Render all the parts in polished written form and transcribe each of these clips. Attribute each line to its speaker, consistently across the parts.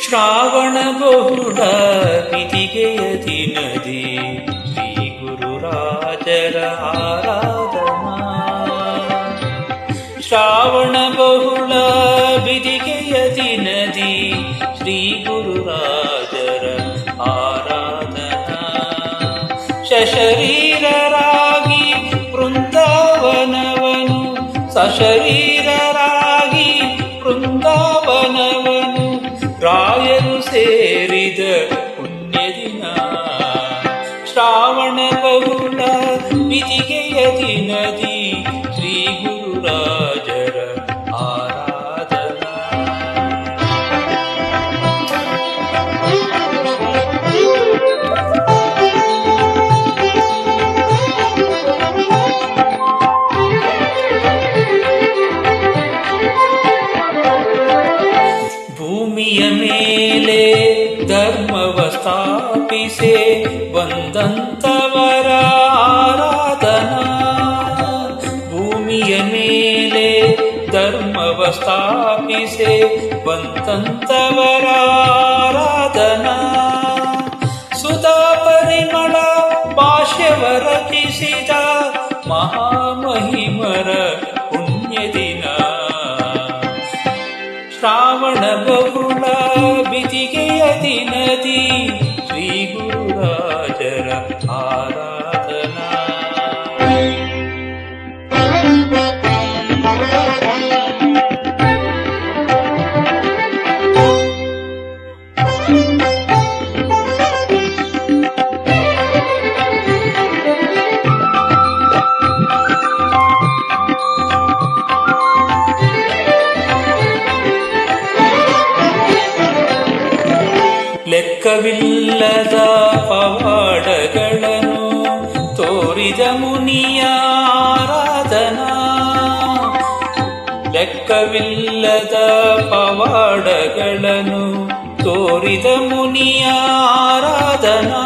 Speaker 1: ಶ್ರಾವಣ ಬಹುಳ ಬಿದಿಗೆಯ ದಿನದಿ ಶ್ರೀ ಗುರುರಾಜರ ಆರಾಧನಾ. ಶ್ರಾವಣ ಬಹುಳ ಬಿದಿಗೆಯ ದಿನದಿ ಶ್ರೀ ಗುರುರಾಜರ ಆರಾಧನಾ. ಸಶರೀರರಾಗಿ ಬೃಂದಾವನವನು ಸಶರೀರರಾಗಿ ಬೃಂದಾವನವನು ರಾಯರು ಸೇರಿದ ಪುಣ್ಯ ದಿನ. ಶ್ರಾವಣ ಬಹುಳ ಬಿದಿಗೆಯ ದಿನದಿ ಶ್ರೀ ಗುರುರಾಜರ ಆರಾಧನಾ. ಭೂಮಿಯ ಮೇಲೆ ಧರ್ಮವ ಸ್ಥಾಪಿಸೆ ಬಂದಂತವರ ಆರಾಧನಾ. ಭೂಮಿಯ ಮೇಲೆ ಧರ್ಮವ ಸ್ಥಾಪಿಸೆ ಬಂದಂತವರ ಆರಾಧನಾ. ಸುಧಾ ಪರಿಮಳ ಭಾಷ್ಯವ ರಚಿಸಿದ ಮಹಾಮಹಿಮರ ಪುಣ್ಯ ದಿನ. ಶ್ರಾವಣ ಬಹುಳ ಬಿದಿಗೆಯ ದಿನದಿ ಶ್ರೀ ಗುರುರಾಜರ ಆರಾಧನಾ. ಲೆಕ್ಕವಿಲ್ಲದ ಪವಾಡಗಳನ್ನು ತೋರಿದ ಮುನಿಯ ಆರಾಧನಾ. ಲೆಕ್ಕವಿಲ್ಲದ ಪವಾಡಗಳನ್ನು ತೋರಿದ ಮುನಿಯ ಆರಾಧನಾ.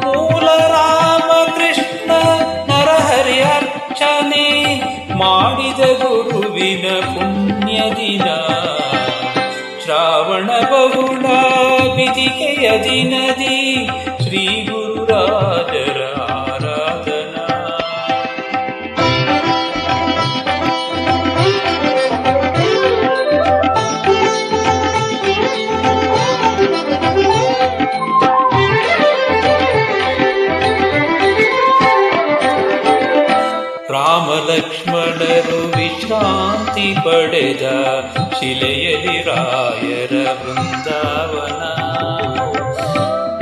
Speaker 1: ಮೂಲ ರಾಮಕೃಷ್ಣ ನರಹರಿ ಅರ್ಚನೆ ಮಾಡಿದ ಗುರುವಿನ ಪುಣ್ಯ ದಿನ. ಶ್ರಾವಣ ಬಹುಳ ಬಿದಿಗೆಯ ದಿನದಿ ಶ್ರೀ ಗುರುರಾಜರ ಆರಾಧನಾ. ರಾಮಲಕ್ಷ್ಮಣರು ವಿಶ್ರಾಂತಿ ಪಡೆದ ಶಿಲೆಯಲ್ಲಿ ರಾಯರ ಬೃಂದಾವನ.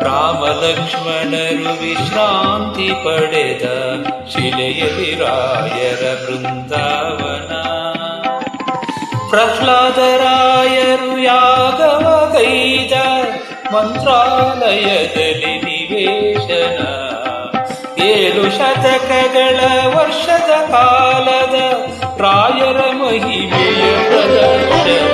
Speaker 1: ರಾಮಲಕ್ಷ್ಮಣರು ವಿಶ್ರಾಂತಿ ಪಡೆದ ಶಿಲೆಯಲ್ಲಿ ರಾಯರ ಬೃಂದಾವನ. ಪ್ರಹ್ಲಾದರಾಯರು ಯಾಗವಗೈದ ಮಂತ್ರಾಲಯದಲ್ಲಿ ನಿವೇಶನ. 7 ಶತಕಗಳ ವರ್ಷದ ಕಾಲದ ರಾಯರ ಮಹಿಮೆಯ ಪ್ರದರ್ಶನ.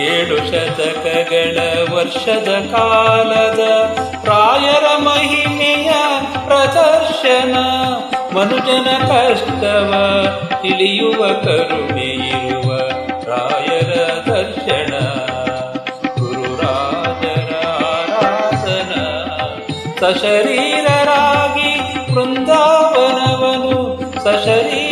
Speaker 1: 7 ಶತಕಗಳ ವರ್ಷದ ಕಾಲದ ರಾಯರ ಮಹಿಮೆಯ ಪ್ರದರ್ಶನ. ಮನುಜನ ಕಷ್ಟವ ತಿಳಿಯುವ ಕರುಣೆ ಇರುವ ರಾಯರ ದರ್ಶನ. ಗುರುರಾಜರ ಆರಾಧನಾ. ಸಶರೀರರಾಗಿ ಬೃಂದಾವನವನು ಸಶರೀರ